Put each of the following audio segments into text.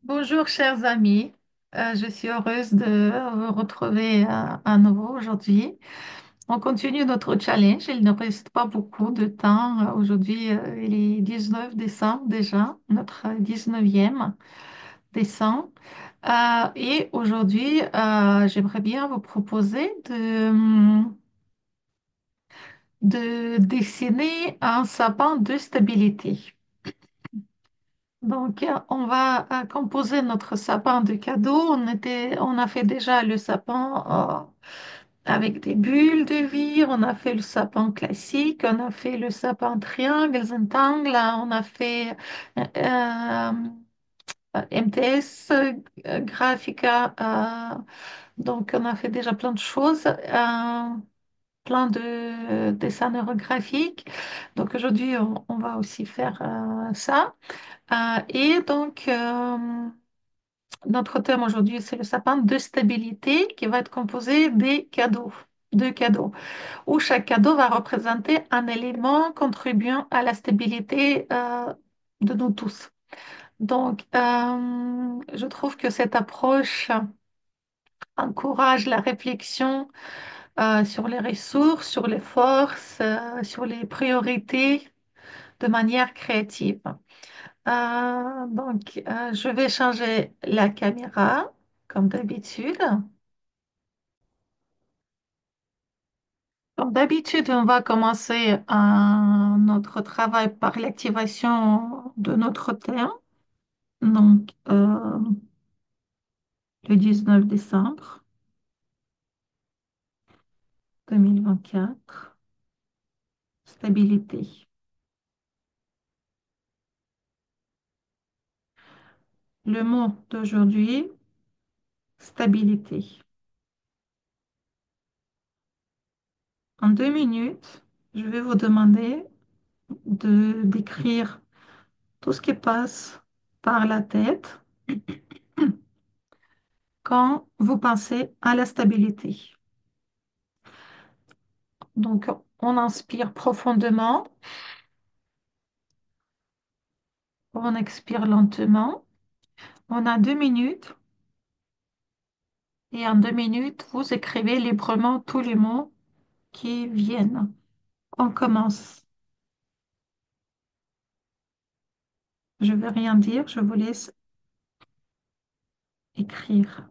Bonjour chers amis. Je suis heureuse de vous retrouver à nouveau aujourd'hui. On continue notre challenge, il ne reste pas beaucoup de temps. Aujourd'hui, il est 19 décembre déjà, notre 19e décembre. Et aujourd'hui, j'aimerais bien vous proposer de dessiner un sapin de stabilité. Donc, on va composer notre sapin de cadeaux. On a fait déjà le sapin avec des bulles de vie. On a fait le sapin classique. On a fait le sapin triangle, rectangle. On a fait MTS, Graphica. Donc, on a fait déjà plein de choses, plein de dessins neurographiques. Donc, aujourd'hui, on va aussi faire ça. Et donc, notre thème aujourd'hui, c'est le sapin de stabilité qui va être composé des cadeaux, de cadeaux, où chaque cadeau va représenter un élément contribuant à la stabilité de nous tous. Donc, je trouve que cette approche encourage la réflexion sur les ressources, sur les forces, sur les priorités de manière créative. Je vais changer la caméra, comme d'habitude. Comme d'habitude, on va commencer notre travail par l'activation de notre thème. Donc, le 19 décembre 2024, stabilité. Le mot d'aujourd'hui, stabilité. En 2 minutes, je vais vous demander de décrire tout ce qui passe par la tête quand vous pensez à la stabilité. Donc, on inspire profondément, on expire lentement. On a 2 minutes et en 2 minutes, vous écrivez librement tous les mots qui viennent. On commence. Je ne vais rien dire, je vous laisse écrire.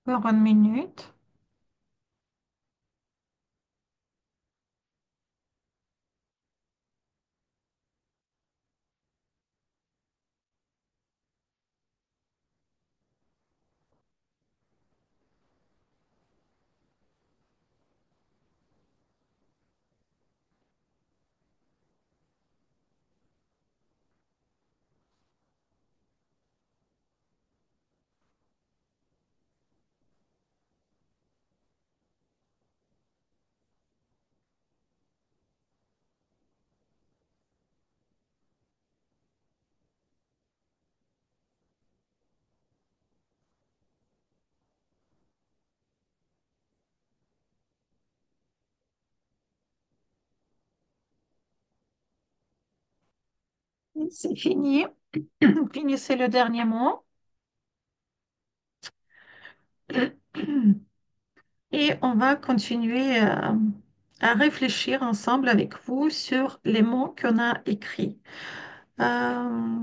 Pour 1 minute. C'est fini. Finissez le dernier mot. Et on va continuer à réfléchir ensemble avec vous sur les mots qu'on a écrits. Euh,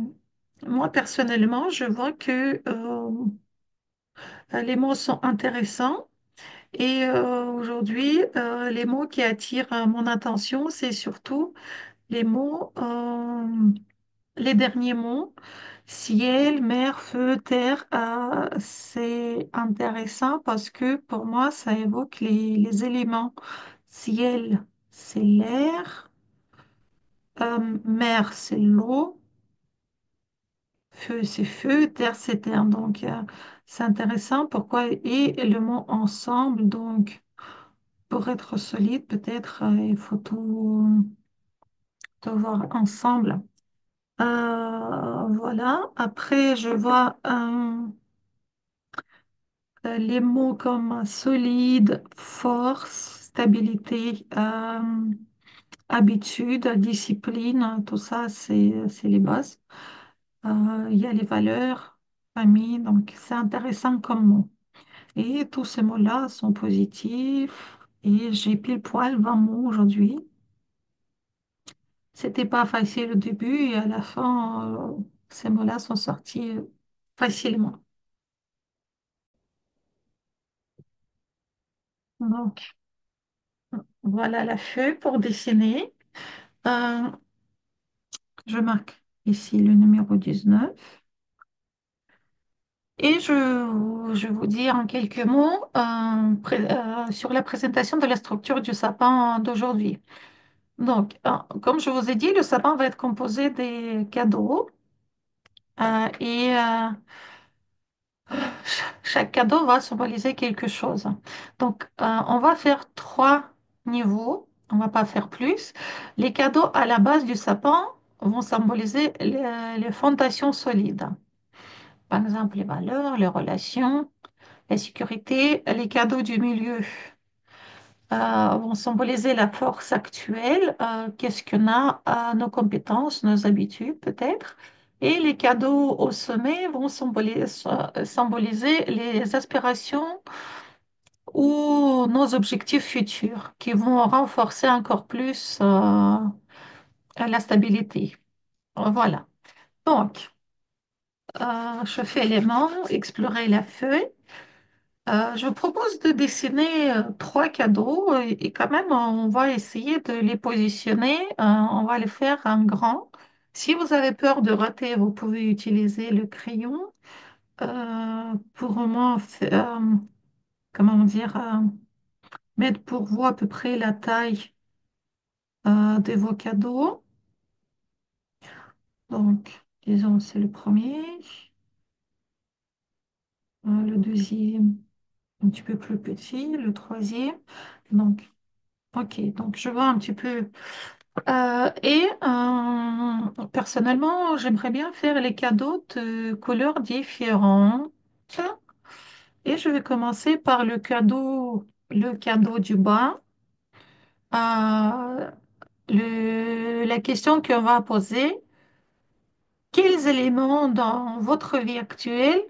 Moi, personnellement, je vois que les mots sont intéressants. Et aujourd'hui, les mots qui attirent mon attention, c'est surtout les mots, les derniers mots, ciel, mer, feu, terre. C'est intéressant parce que pour moi, ça évoque les éléments. Ciel, c'est l'air, mer, c'est l'eau, feu, c'est feu, terre, c'est terre. Donc, c'est intéressant. Pourquoi? Et le mot ensemble, donc. Pour être solide, peut-être il faut tout voir ensemble. Voilà. Après, je vois les mots comme solide, force, stabilité, habitude, discipline. Tout ça, c'est les bases. Il y a les valeurs, famille. Donc, c'est intéressant comme mot. Et tous ces mots-là sont positifs. Et j'ai pile poil 20 mots aujourd'hui. C'était pas facile au début et à la fin, ces mots-là sont sortis facilement. Donc, voilà la feuille pour dessiner. Euh, je marque ici le numéro 19 et je vais vous dire en quelques mots sur la présentation de la structure du sapin d'aujourd'hui. Donc, comme je vous ai dit, le sapin va être composé des cadeaux et chaque cadeau va symboliser quelque chose. Donc, on va faire trois niveaux. On va pas faire plus. Les cadeaux à la base du sapin vont symboliser les fondations solides. Par exemple, les valeurs, les relations, la sécurité. Les cadeaux du milieu vont symboliser la force actuelle. Qu'est-ce qu'on a, nos compétences, nos habitudes peut-être. Et les cadeaux au sommet vont symboliser les aspirations ou nos objectifs futurs qui vont renforcer encore plus la stabilité. Voilà. Donc, je fais les mains, explorer la feuille. Je vous propose de dessiner trois cadeaux et quand même, on va essayer de les positionner. On va les faire en grand. Si vous avez peur de rater, vous pouvez utiliser le crayon pour au moins, comment dire, mettre pour vous à peu près la taille de vos cadeaux. Donc, disons, c'est le premier. Le deuxième, un petit peu plus petit. Le troisième. Donc, ok. Donc, je vois un petit peu. Personnellement, j'aimerais bien faire les cadeaux de couleurs différentes. Et je vais commencer par le cadeau du bas. Euh, la question qu'on va poser, quels éléments dans votre vie actuelle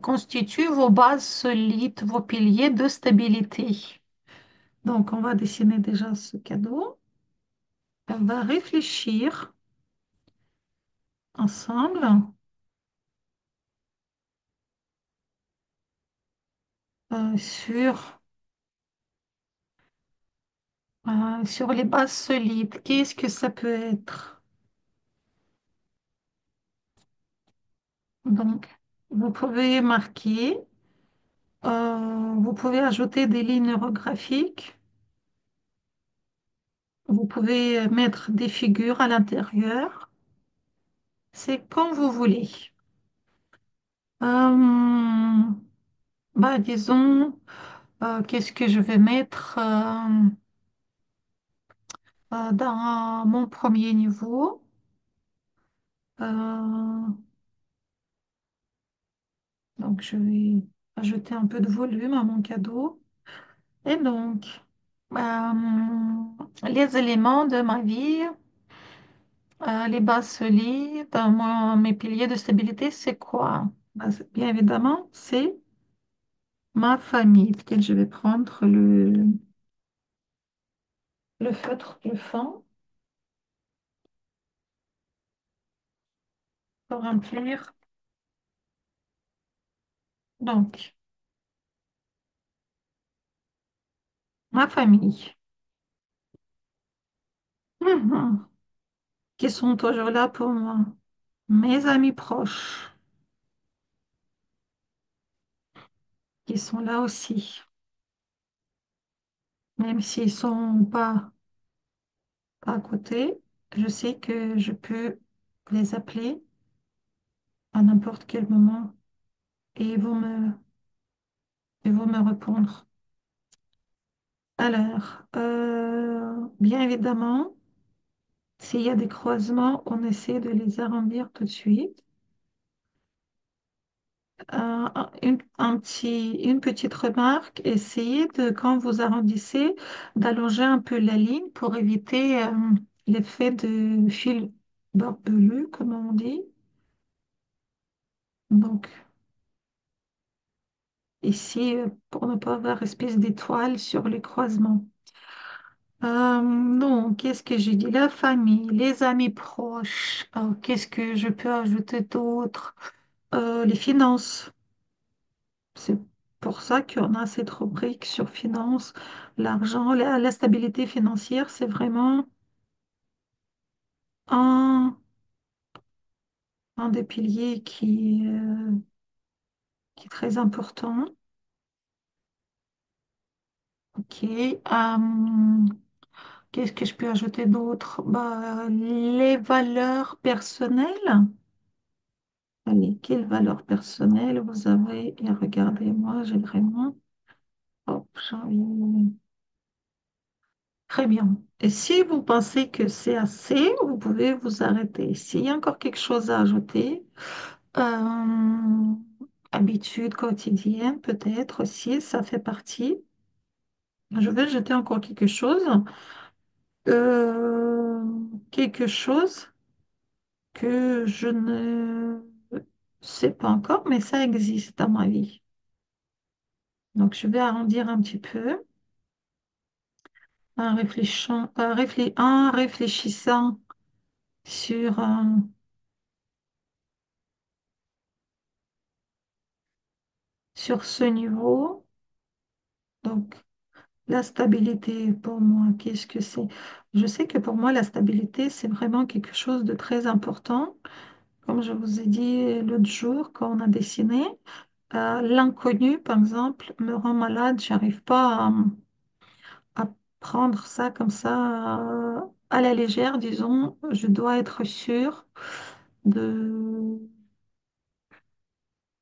constituent vos bases solides, vos piliers de stabilité? Donc, on va dessiner déjà ce cadeau. On va réfléchir ensemble sur les bases solides. Qu'est-ce que ça peut être? Donc, vous pouvez marquer, vous pouvez ajouter des lignes orographiques, vous pouvez mettre des figures à l'intérieur. C'est comme vous voulez. Euh, disons, qu'est-ce que je vais mettre dans mon premier niveau? Euh, donc, je vais ajouter un peu de volume à mon cadeau. Et donc, les éléments de ma vie, les bases solides, mes piliers de stabilité, c'est quoi? Bien évidemment, c'est ma famille. Peut-être je vais prendre le feutre plus fin. pour remplir. Donc, ma famille, mhm, qui sont toujours là pour moi. Mes amis proches, qui sont là aussi, même s'ils sont pas à côté, je sais que je peux les appeler à n'importe quel moment et ils vont me répondre. Alors, bien évidemment, s'il y a des croisements, on essaie de les arrondir tout de suite. Une petite remarque, essayez de, quand vous arrondissez, d'allonger un peu la ligne pour éviter l'effet de fil barbelé, comme on dit. Donc, ici, pour ne pas avoir espèce d'étoile sur les croisements. Non, qu'est-ce que j'ai dit? La famille, les amis proches. Qu'est-ce que je peux ajouter d'autre? Les finances. C'est pour ça qu'on a cette rubrique sur finance, l'argent, la stabilité financière, c'est vraiment un, un des piliers qui est très important. Ok. Qu'est-ce que je peux ajouter d'autre? Bah, les valeurs personnelles. Allez, quelles valeurs personnelles vous avez? Et regardez-moi, j'ai vraiment. Hop, j'ai envie- Très bien. Et si vous pensez que c'est assez, vous pouvez vous arrêter. S'il y a encore quelque chose à ajouter, euh, habitude quotidienne, peut-être aussi, ça fait partie. Je vais jeter encore quelque chose. Euh, Quelque chose que je ne sais pas encore, mais ça existe dans ma vie. Donc, je vais arrondir un petit peu en réfléchissant sur, sur ce niveau. Donc, la stabilité, pour moi, qu'est-ce que c'est? Je sais que pour moi, la stabilité, c'est vraiment quelque chose de très important. Comme je vous ai dit l'autre jour, quand on a dessiné, l'inconnu, par exemple, me rend malade. J'arrive pas à prendre ça comme ça à la légère, disons. Je dois être sûre de,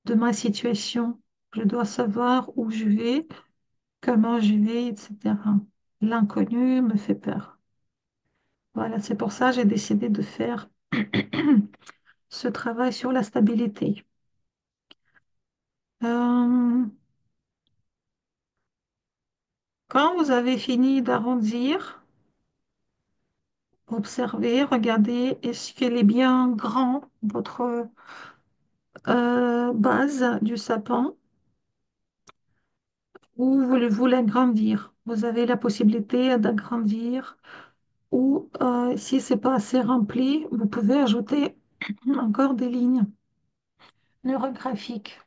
de ma situation. Je dois savoir où je vais, comment je vais, etc. L'inconnu me fait peur. Voilà, c'est pour ça que j'ai décidé de faire ce travail sur la stabilité. Euh, Quand vous avez fini d'arrondir, observez, regardez, est-ce qu'elle est bien grand, votre base du sapin, ou voulez-vous l'agrandir? Vous avez la possibilité d'agrandir, ou si c'est pas assez rempli, vous pouvez ajouter encore des lignes neurographiques.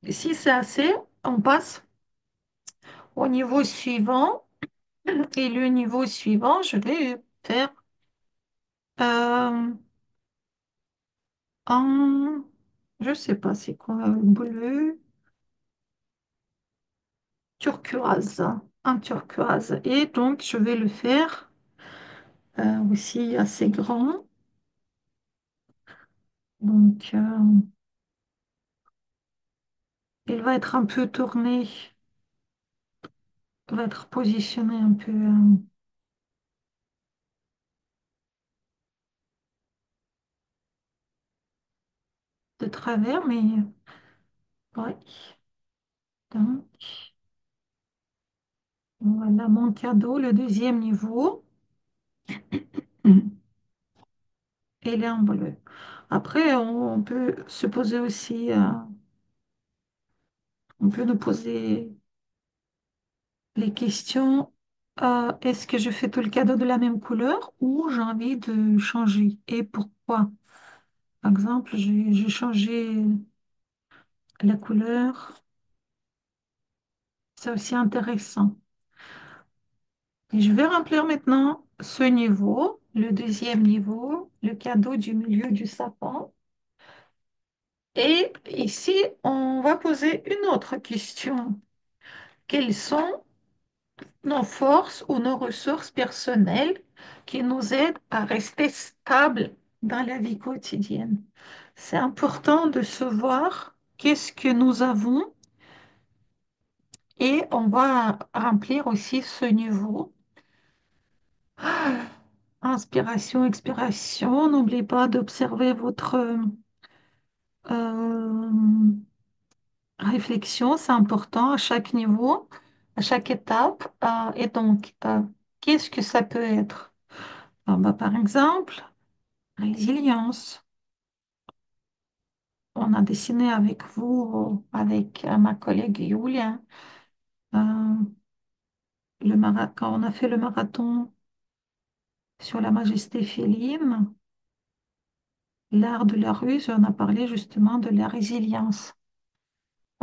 Et si c'est assez, on passe au niveau suivant. Et le niveau suivant, je vais faire euh, un, je sais pas c'est quoi, bleu, turquoise, un turquoise. Et donc, je vais le faire aussi assez grand. Donc, il va être un peu tourné, va être positionné un peu de travers, mais ouais. Donc, voilà mon cadeau, le deuxième niveau. Il est en bleu. Après, on peut se poser aussi, on peut nous poser les questions. est-ce que je fais tout le cadeau de la même couleur ou j'ai envie de changer? Et pourquoi? Par exemple, j'ai changé la couleur. C'est aussi intéressant. Et je vais remplir maintenant ce niveau, le deuxième niveau, le cadeau du milieu du sapin. Et ici, on va poser une autre question. Quelles sont nos forces ou nos ressources personnelles qui nous aident à rester stables dans la vie quotidienne? C'est important de se voir qu'est-ce que nous avons et on va remplir aussi ce niveau. Inspiration, expiration. N'oubliez pas d'observer votre euh, réflexion. C'est important à chaque niveau, à chaque étape. Et donc, qu'est-ce que ça peut être? Bah, par exemple, résilience. On a dessiné avec vous, avec ma collègue Julia, euh, quand on a fait le marathon sur la majesté féline, l'art de la ruse, on a parlé justement de la résilience.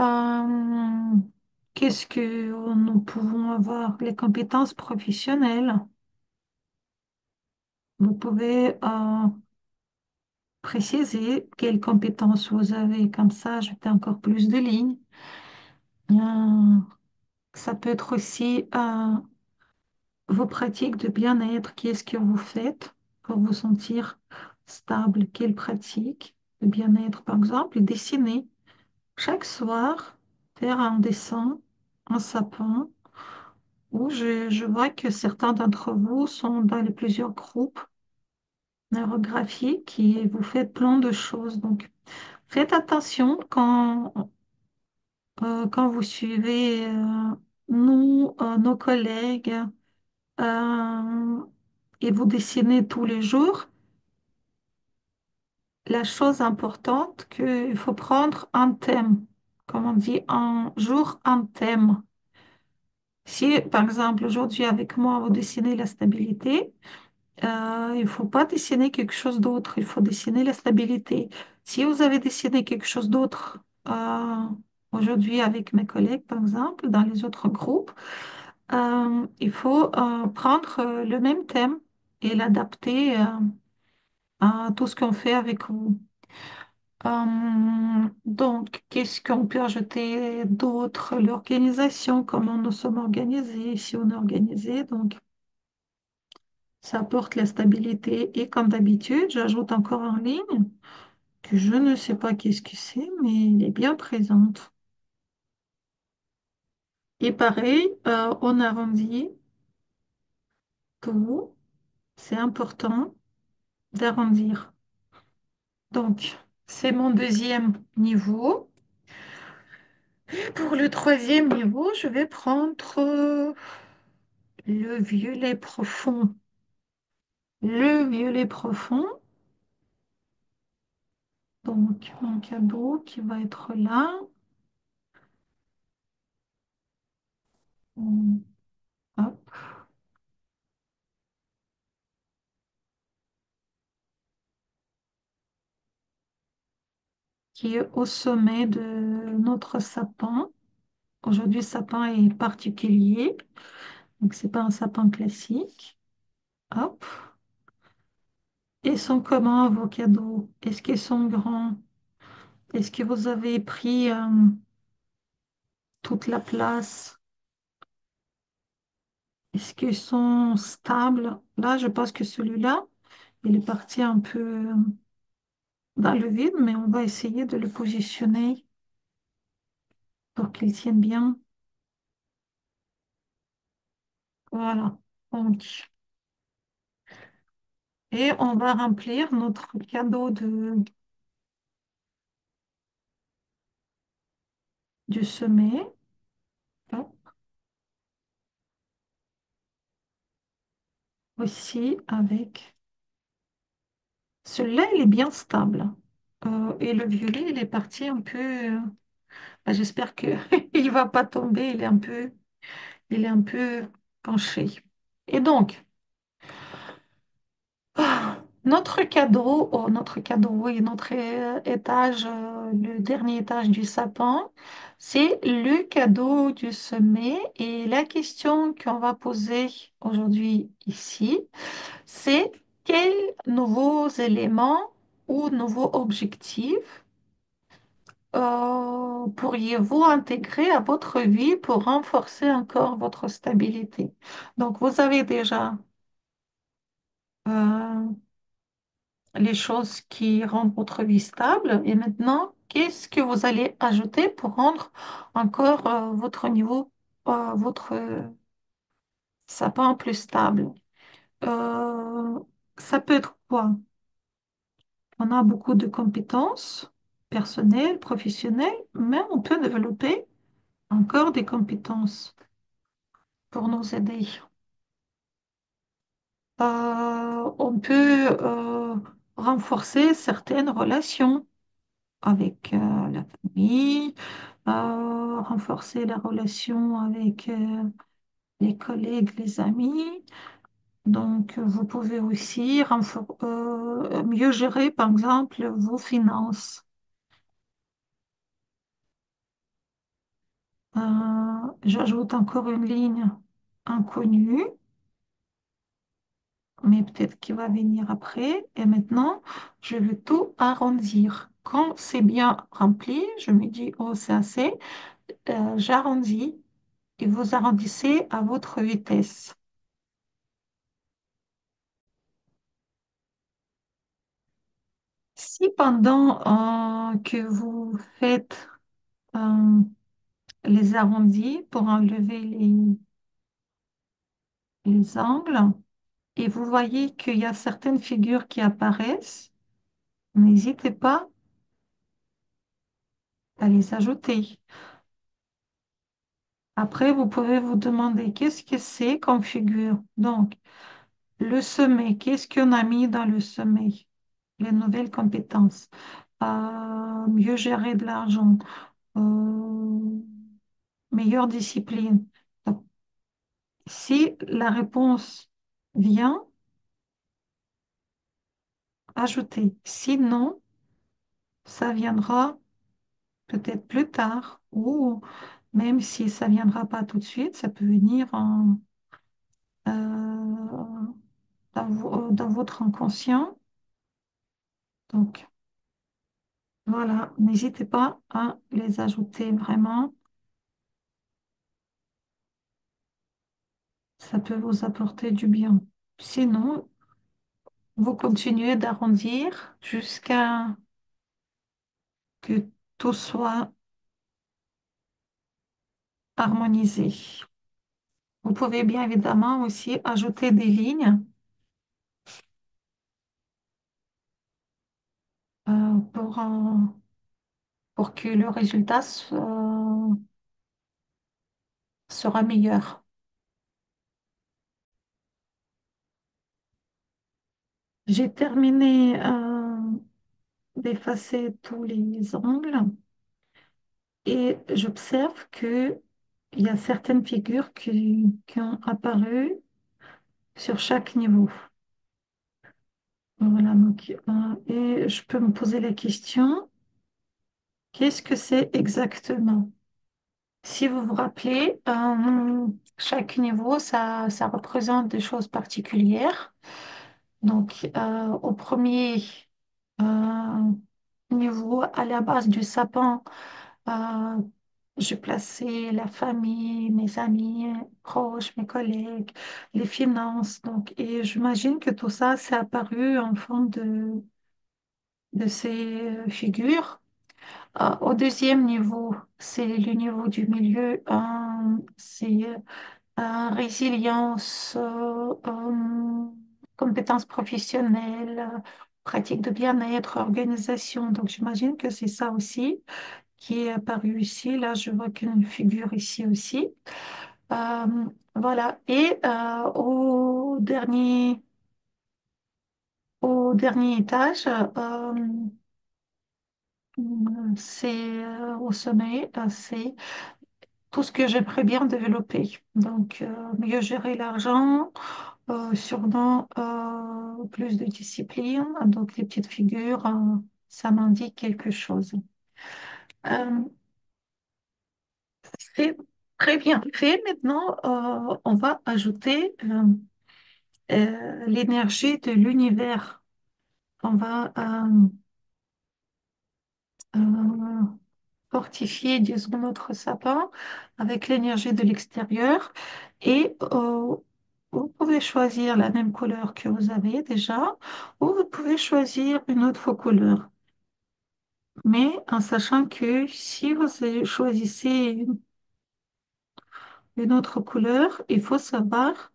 Euh, qu'est-ce que nous pouvons avoir? Les compétences professionnelles. Vous pouvez préciser quelles compétences vous avez, comme ça, ajouter encore plus de lignes. Euh, ça peut être aussi vos pratiques de bien-être. Qu'est-ce que vous faites pour vous sentir stable? Quelles pratiques de bien-être? Par exemple, dessiner. Chaque soir, faire un dessin, un sapin, où je vois que certains d'entre vous sont dans les plusieurs groupes neurographiques et vous faites plein de choses. Donc, faites attention quand vous suivez nos collègues, euh, et vous dessinez tous les jours. La chose importante, qu'il faut prendre un thème, comme on dit, un jour, un thème. Si, par exemple, aujourd'hui avec moi, vous dessinez la stabilité, il ne faut pas dessiner quelque chose d'autre, il faut dessiner la stabilité. Si vous avez dessiné quelque chose d'autre aujourd'hui avec mes collègues, par exemple, dans les autres groupes, il faut prendre le même thème et l'adapter à tout ce qu'on fait avec vous. Donc, qu'est-ce qu'on peut ajouter d'autre? L'organisation, comment nous sommes organisés, si on est organisé. Donc, ça apporte la stabilité. Et comme d'habitude, j'ajoute encore en ligne que je ne sais pas qu'est-ce que c'est, mais elle est bien présente. Et pareil, on arrondit tout. C'est important d'arrondir. Donc, c'est mon deuxième niveau. Pour le troisième niveau, je vais prendre le violet profond. Le violet profond. Donc, mon cadeau qui va être là. Hop. Qui est au sommet de notre sapin. Aujourd'hui, le sapin est particulier, donc c'est pas un sapin classique. Hop. Et sont comment vos cadeaux? Est-ce qu'ils sont grands? Est-ce que vous avez pris toute la place? Est-ce qu'ils sont stables? Là, je pense que celui-là, il est parti un peu dans le vide, mais on va essayer de le positionner pour qu'il tienne bien. Voilà. Donc, et on va remplir notre cadeau du sommet. Hop. Aussi avec celui-là, il est bien stable. Et le violet, il est parti un peu. Bah, j'espère que il va pas tomber. Il est un peu penché. Et donc, notre cadeau, oui, notre étage, le dernier étage du sapin, c'est le cadeau du sommet. Et la question qu'on va poser aujourd'hui ici, c'est quels nouveaux éléments ou nouveaux objectifs pourriez-vous intégrer à votre vie pour renforcer encore votre stabilité? Donc, vous avez déjà euh, les choses qui rendent votre vie stable. Et maintenant, qu'est-ce que vous allez ajouter pour rendre encore votre niveau, votre sapin plus stable? Euh, Ça peut être quoi? On a beaucoup de compétences personnelles, professionnelles, mais on peut développer encore des compétences pour nous aider. On peut renforcer certaines relations avec la famille, renforcer la relation avec les collègues, les amis. Donc, vous pouvez aussi mieux gérer, par exemple, vos finances. J'ajoute encore une ligne inconnue, mais peut-être qu'il va venir après. Et maintenant, je vais tout arrondir. Quand c'est bien rempli, je me dis, oh, c'est assez, j'arrondis et vous arrondissez à votre vitesse. Si pendant que vous faites euh, les arrondis pour enlever les angles et vous voyez qu'il y a certaines figures qui apparaissent, n'hésitez pas à les ajouter. Après, vous pouvez vous demander qu'est-ce que c'est comme figure. Donc, le sommet, qu'est-ce qu'on a mis dans le sommet? Les nouvelles compétences. Mieux gérer de l'argent. euh, Meilleure discipline. Donc, si la réponse vient, ajoutez. Sinon, ça viendra peut-être plus tard ou même si ça viendra pas tout de suite, ça peut venir dans votre inconscient. Donc, voilà, n'hésitez pas à les ajouter vraiment. Ça peut vous apporter du bien. Sinon, vous continuez d'arrondir jusqu'à que tout soit harmonisé. Vous pouvez bien évidemment aussi ajouter des lignes pour que le résultat sera meilleur. J'ai terminé d'effacer tous les angles et j'observe que il y a certaines figures qui ont apparu sur chaque niveau. Voilà, donc, et je peux me poser la question, qu'est-ce que c'est exactement? Si vous vous rappelez, chaque niveau, ça représente des choses particulières. Donc, au premier euh, niveau, à la base du sapin, euh, j'ai placé la famille, mes amis proches, mes collègues, les finances. Donc, et j'imagine que tout ça, c'est apparu en forme de ces figures. Au deuxième niveau, c'est le niveau du milieu, c'est résilience, compétences professionnelles, pratique de bien-être, organisation. Donc j'imagine que c'est ça aussi qui est apparu ici. Là, je vois qu'une figure ici aussi. Euh, voilà. Et au dernier étage, c'est au sommet, c'est tout ce que j'aimerais bien développer. Donc, mieux gérer l'argent, sûrement plus de discipline. Donc, les petites figures, ça m'indique quelque chose. Euh, c'est très bien fait. Maintenant, on va ajouter l'énergie de l'univers. On va euh, fortifier, disons, notre sapin avec l'énergie de l'extérieur. Et vous pouvez choisir la même couleur que vous avez déjà, ou vous pouvez choisir une autre couleur. Mais en sachant que si vous choisissez une autre couleur, il faut savoir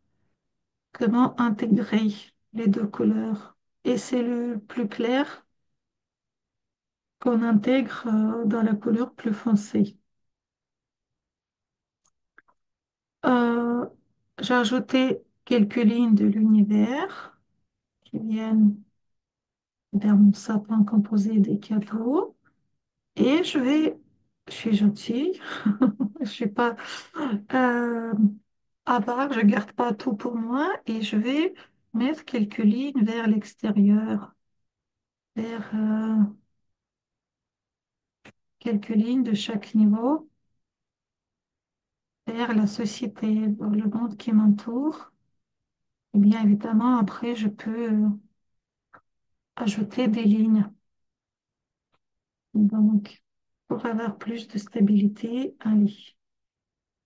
comment intégrer les deux couleurs. Et c'est le plus clair qu'on intègre dans la couleur plus foncée. Euh, j'ai ajouté quelques lignes de l'univers qui viennent vers mon sapin composé des cadeaux. Et je suis gentille, je suis pas euh, avare, je garde pas tout pour moi et je vais mettre quelques lignes vers l'extérieur, vers quelques lignes de chaque niveau, vers la société, vers le monde qui m'entoure. Et bien évidemment, après, je peux ajouter des lignes. Donc, pour avoir plus de stabilité, allez,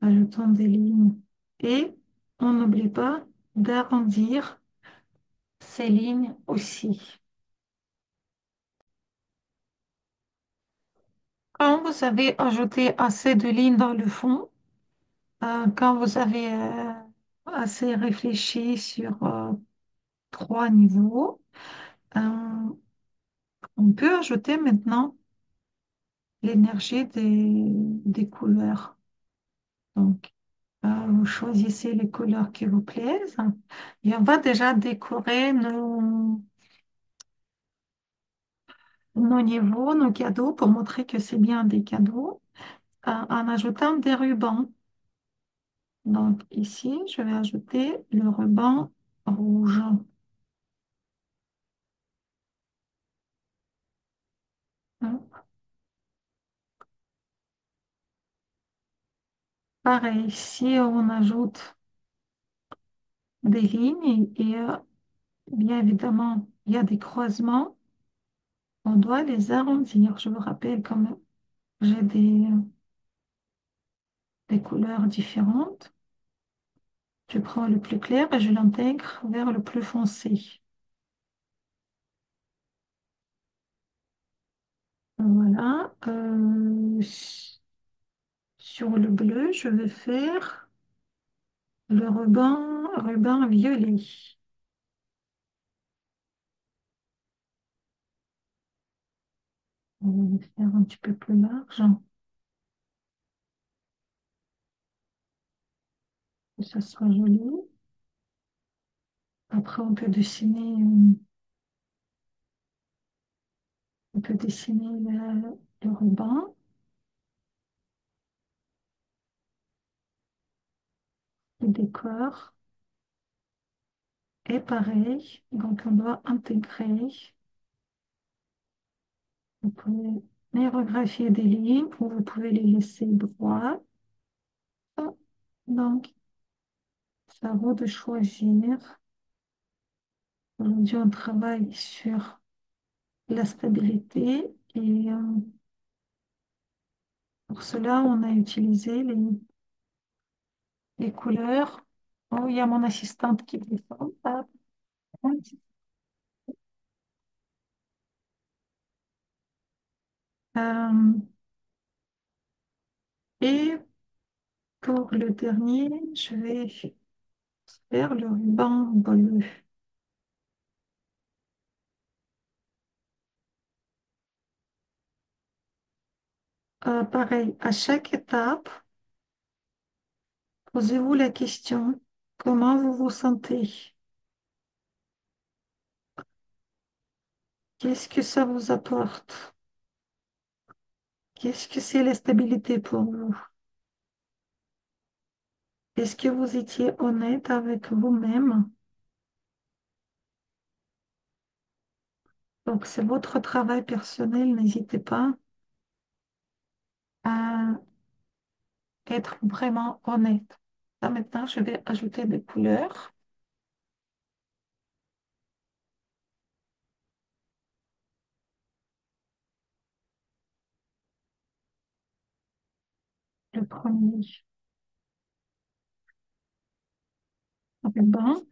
ajoutons des lignes. Et on n'oublie pas d'arrondir ces lignes aussi. Quand vous avez ajouté assez de lignes dans le fond, quand vous avez assez réfléchi sur trois niveaux, euh, on peut ajouter maintenant l'énergie des couleurs. Donc, vous choisissez les couleurs qui vous plaisent et on va déjà décorer nos niveaux, nos cadeaux pour montrer que c'est bien des cadeaux en ajoutant des rubans. Donc ici, je vais ajouter le ruban rouge. Hein. Pareil, si on ajoute des lignes et bien évidemment, il y a des croisements, on doit les arrondir. Je vous rappelle comme j'ai des couleurs différentes. Je prends le plus clair et je l'intègre vers le plus foncé. Voilà. Sur le bleu, je vais faire le ruban violet. On va le faire un petit peu plus large, que ça soit joli. Après, on peut dessiner le ruban, le décor. Et pareil, donc on doit intégrer. Vous pouvez aérographier des lignes ou vous pouvez les laisser droites. Donc, c'est à vous de choisir. Aujourd'hui, on travaille sur la stabilité et pour cela, on a utilisé les couleurs. Oh, il y a mon assistante qui descend. Hop. Euh, et pour le dernier, je vais faire le ruban bleu. Pareil, à chaque étape, posez-vous la question, comment vous vous sentez? Qu'est-ce que ça vous apporte? Qu'est-ce que c'est la stabilité pour vous? Est-ce que vous étiez honnête avec vous-même? Donc, c'est votre travail personnel, n'hésitez pas à être vraiment honnête. Là, maintenant, je vais ajouter des couleurs. Le premier ruban.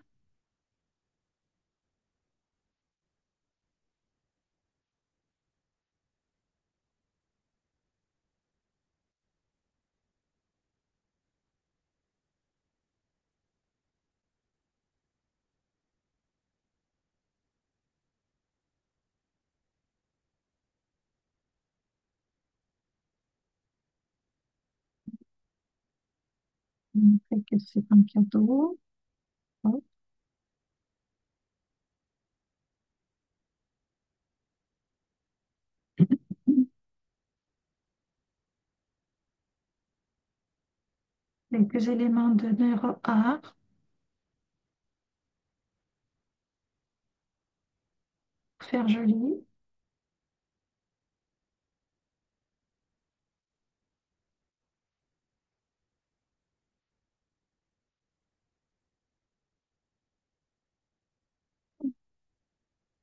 Montrer que c'est un cadeau. Hop. Quelques éléments de neuroart, faire joli.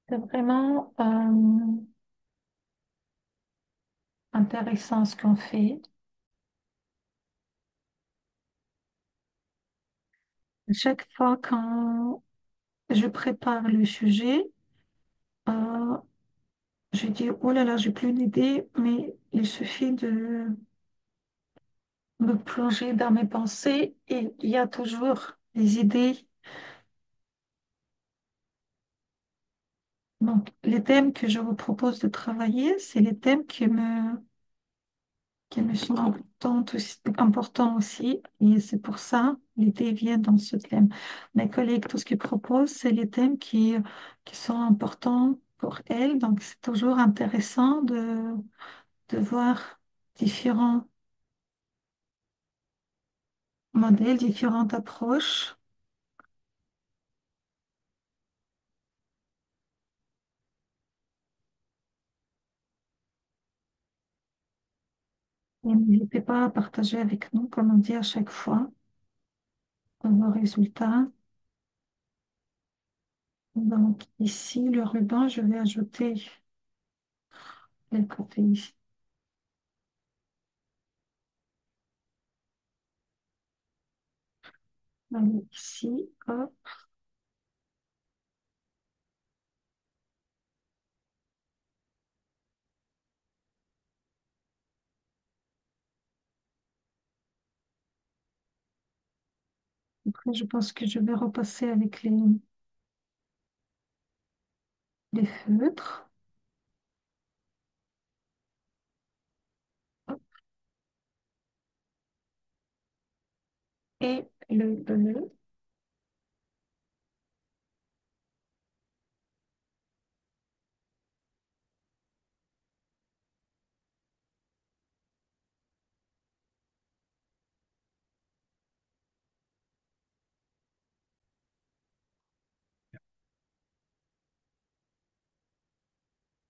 C'est vraiment intéressant ce qu'on fait. Chaque fois quand je prépare le sujet, euh, je dis, oh là là, j'ai plus d'idées, mais il suffit de me plonger dans mes pensées et il y a toujours des idées. Donc, les thèmes que je vous propose de travailler, c'est les thèmes qui me sont importants aussi. Et c'est pour ça l'idée vient dans ce thème. Mes collègues, tout ce qu'ils proposent, c'est les thèmes qui sont importants pour elles. Donc, c'est toujours intéressant de voir différents modèles, différentes approches. Et n'hésitez pas à partager avec nous, comme on dit à chaque fois, vos résultats. Donc, ici, le ruban, je vais ajouter les côtés ici. Allez, ici, hop. Après, je pense que je vais repasser avec les feutres. Hop. Et le bleu.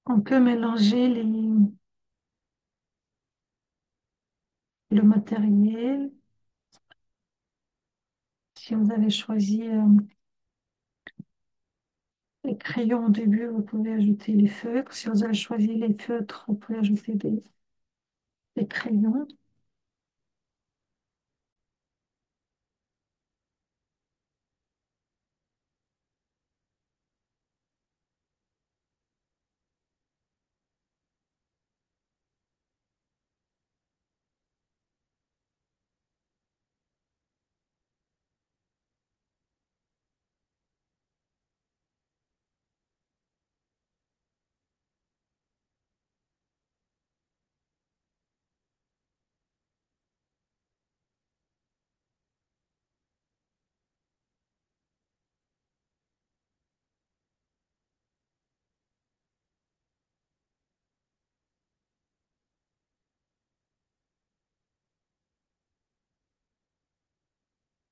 On peut mélanger le matériel. Si vous avez choisi les crayons au début, vous pouvez ajouter les feutres. Si vous avez choisi les feutres, vous pouvez ajouter des crayons.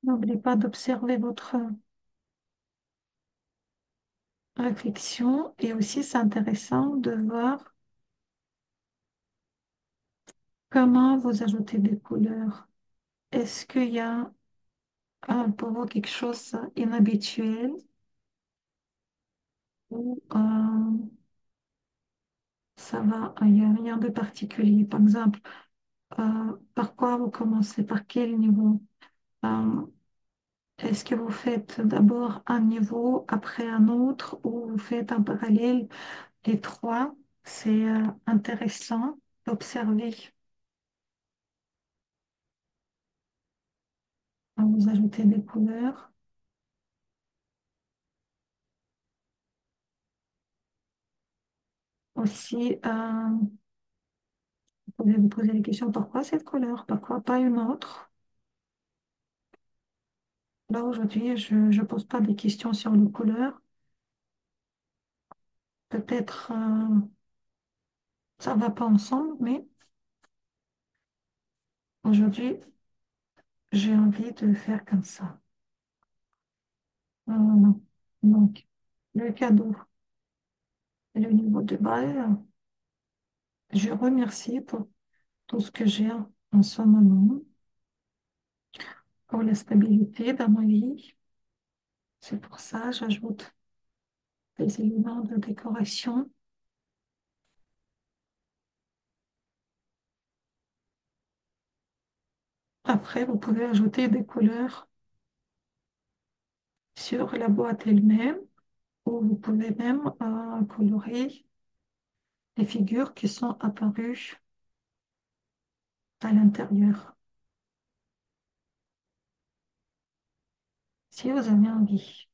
N'oubliez pas d'observer votre réflexion et aussi c'est intéressant de voir comment vous ajoutez des couleurs. Est-ce qu'il y a pour vous quelque chose d'inhabituel ou ça va, il n'y a rien de particulier. Par exemple, par quoi vous commencez, par quel niveau? Euh, Est-ce que vous faites d'abord un niveau, après un autre, ou vous faites en parallèle les trois? C'est intéressant d'observer quand vous ajoutez des couleurs. Aussi, vous pouvez vous poser la question, pourquoi cette couleur? Pourquoi pas une autre? Là, aujourd'hui, je ne pose pas des questions sur les couleurs. Peut-être ça ne va pas ensemble, mais aujourd'hui, j'ai envie de faire comme ça. Voilà. Donc, le cadeau et le niveau de base, je remercie pour tout ce que j'ai en ce moment, pour la stabilité dans ma vie. C'est pour ça que j'ajoute des éléments de décoration. Après, vous pouvez ajouter des couleurs sur la boîte elle-même, ou vous pouvez même colorer les figures qui sont apparues à l'intérieur, si vous avez envie.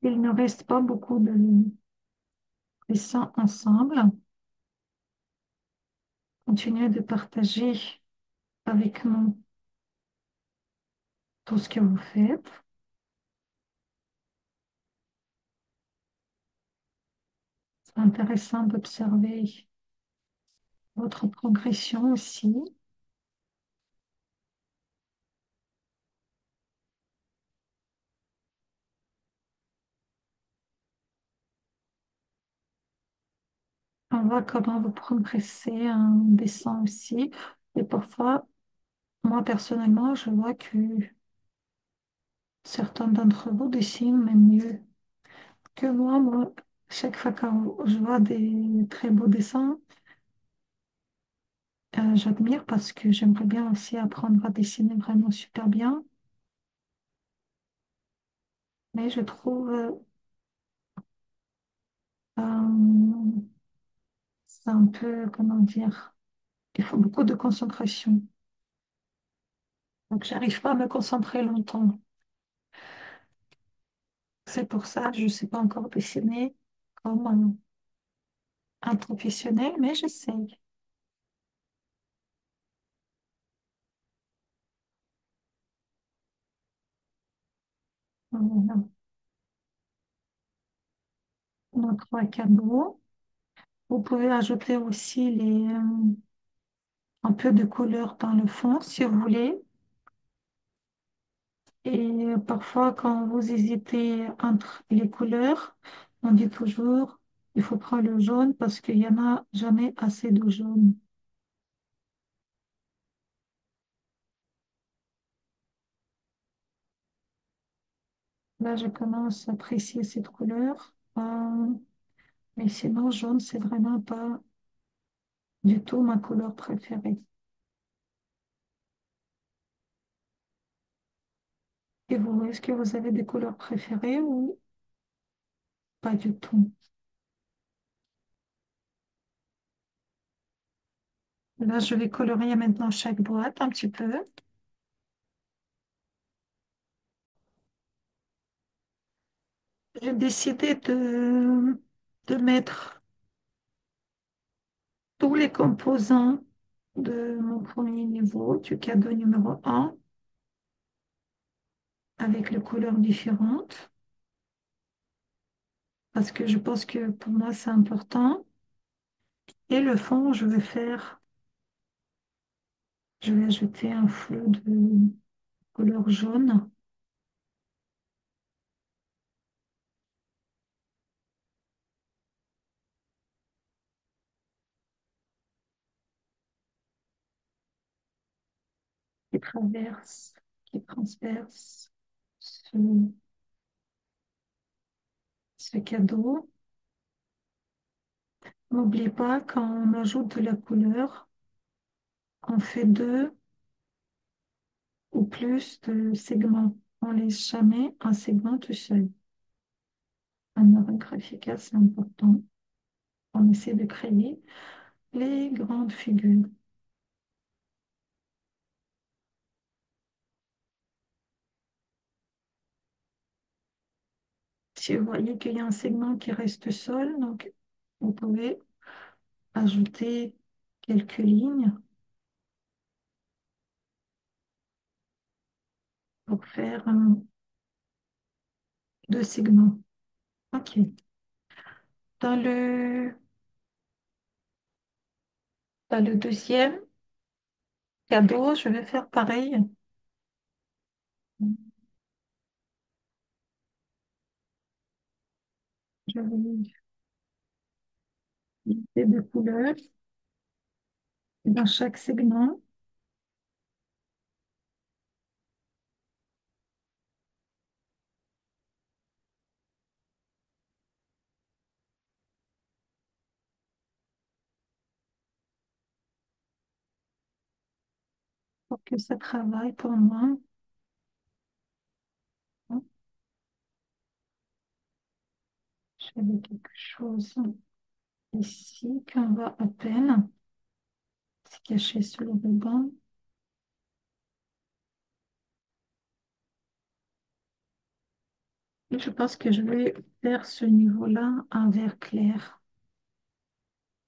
Il ne reste pas beaucoup de dessins ensemble. Continuez de partager avec nous tout ce que vous faites. C'est intéressant d'observer votre progression aussi. On voit comment vous progressez en dessin aussi. Et parfois, moi personnellement, je vois que certains d'entre vous dessinent même mieux que moi. Moi, chaque fois que je vois des très beaux dessins, j'admire parce que j'aimerais bien aussi apprendre à dessiner vraiment super bien. Mais je trouve euh, c'est un peu, comment dire, il faut beaucoup de concentration. Donc, j'arrive pas à me concentrer longtemps. C'est pour ça que je ne sais pas encore dessiner comme un professionnel, mais j'essaye. Voilà. Nos trois cadeaux. Vous pouvez ajouter aussi un peu de couleur dans le fond si vous voulez. Et parfois, quand vous hésitez entre les couleurs, on dit toujours, il faut prendre le jaune parce qu'il n'y en a jamais assez de jaune. Là, je commence à apprécier cette couleur. Mais sinon, jaune, c'est vraiment pas du tout ma couleur préférée. Et vous, est-ce que vous avez des couleurs préférées ou pas du tout? Là, je vais colorier maintenant chaque boîte un petit peu. J'ai décidé de mettre tous les composants de mon premier niveau du cadeau numéro un avec les couleurs différentes parce que je pense que pour moi c'est important. Et le fond, je vais ajouter un flou de couleur jaune qui traverse, qui transperce ce, ce cadeau. N'oublie pas, quand on ajoute de la couleur, on fait deux ou plus de segments. On ne laisse jamais un segment tout seul. Un ordre graphique assez important. On essaie de créer les grandes figures. Si vous voyez qu'il y a un segment qui reste seul, donc vous pouvez ajouter quelques lignes pour faire deux segments. OK. Dans dans le deuxième cadeau, je vais faire pareil. Je vais utiliser des couleurs dans chaque segment pour que ça travaille pour moi. J'avais quelque chose ici qu'on voit à peine. C'est caché sous le ruban. Et je pense que je vais faire ce niveau-là en vert clair.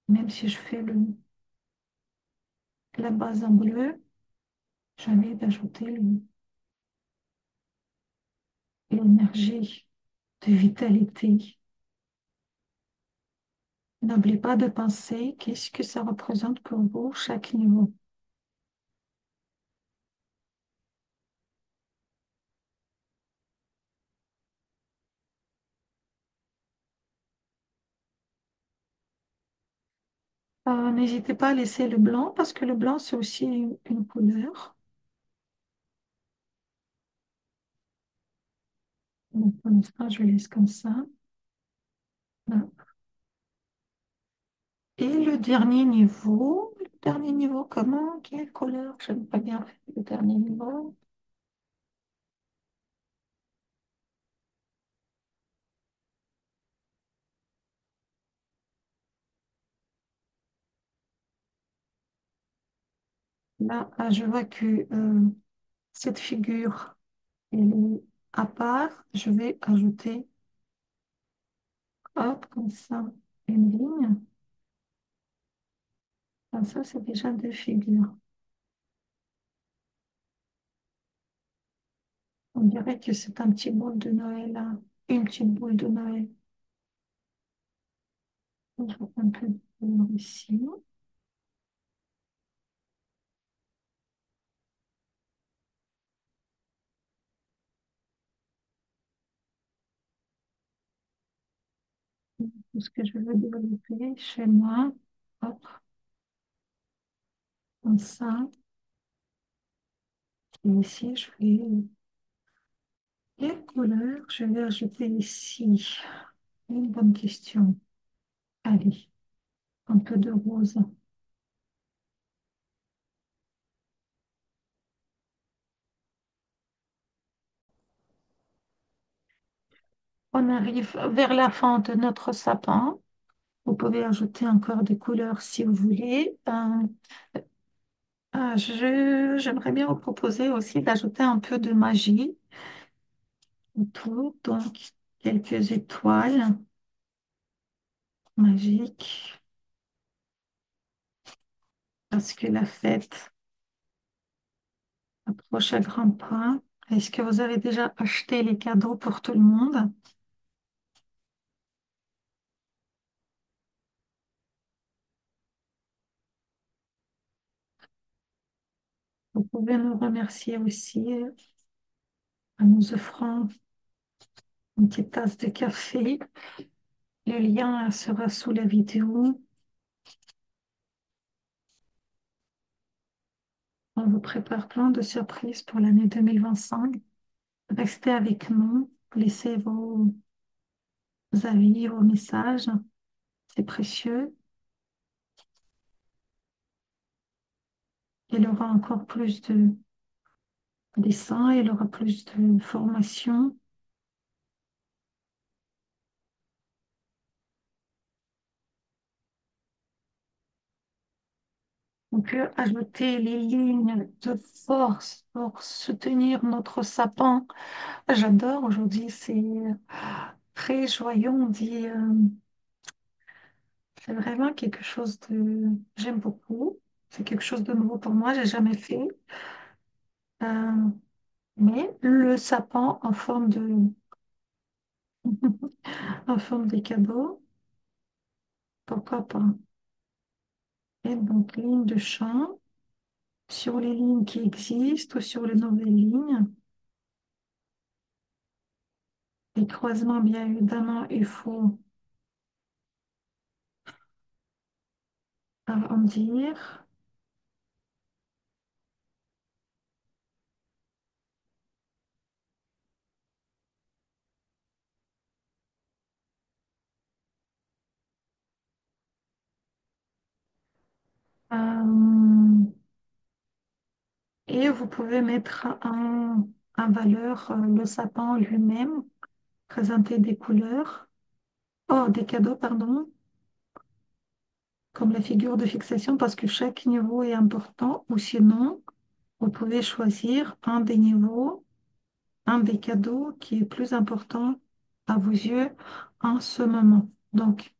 Même si je fais la base en bleu, j'ai envie d'ajouter l'énergie de vitalité. N'oubliez pas de penser qu'est-ce que ça représente pour vous chaque niveau. N'hésitez pas à laisser le blanc parce que le blanc, c'est aussi une couleur. Donc, pour l'instant, je laisse comme ça. Voilà. Et le dernier niveau, comment? Quelle couleur? Je n'ai pas bien fait le dernier niveau. Là, je vois que cette figure, elle est à part. Je vais ajouter, hop, comme ça, une ligne. Comme ça, c'est déjà deux figures. On dirait que c'est un petit boule de Noël, hein. Une petite boule de Noël. Je vais un peu de couleur ici. Tout ce que je veux développer chez moi. Hop, comme ça. Et ici, je vais quelle couleur je vais ajouter ici? Une bonne question. Allez, un peu de rose. On arrive vers la fin de notre sapin. Vous pouvez ajouter encore des couleurs si vous voulez. J'aimerais bien vous proposer aussi d'ajouter un peu de magie autour, donc quelques étoiles magiques, parce que la fête approche à grands pas. Est-ce que vous avez déjà acheté les cadeaux pour tout le monde? Vous pouvez nous remercier aussi en nous offrant une petite tasse de café. Le lien sera sous la vidéo. On vous prépare plein de surprises pour l'année 2025. Restez avec nous, laissez vos avis, vos messages, c'est précieux. Il y aura encore plus de dessins, il y aura plus de formations. On peut ajouter les lignes de force pour soutenir notre sapin. J'adore, aujourd'hui c'est très joyeux, on dit, c'est vraiment quelque chose de... J'aime beaucoup, c'est quelque chose de nouveau pour moi, j'ai jamais fait. Euh, mais le sapin en forme de... en forme de cadeau, pourquoi pas? Et donc, ligne de chant sur les lignes qui existent ou sur les nouvelles lignes. Les croisements, bien évidemment, il faut arrondir. Euh, et vous pouvez mettre en valeur le sapin lui-même, présenter des couleurs, oh, des cadeaux, pardon, comme la figure de fixation, parce que chaque niveau est important, ou sinon, vous pouvez choisir un des niveaux, un des cadeaux qui est plus important à vos yeux en ce moment. Donc,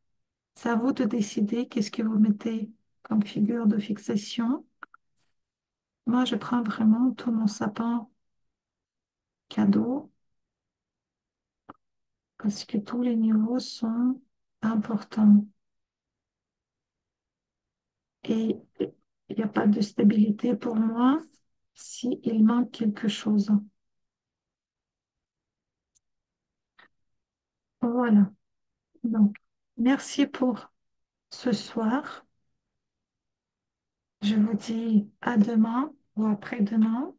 c'est à vous de décider qu'est-ce que vous mettez comme figure de fixation. Moi, je prends vraiment tout mon sapin cadeau parce que tous les niveaux sont importants et il n'y a pas de stabilité pour moi s'il manque quelque chose. Voilà. Donc, merci pour ce soir. Je vous dis à demain ou après-demain.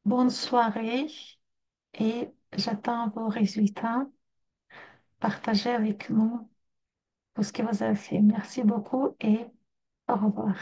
Bonne soirée et j'attends vos résultats. Partagez avec nous tout ce que vous avez fait. Merci beaucoup et au revoir.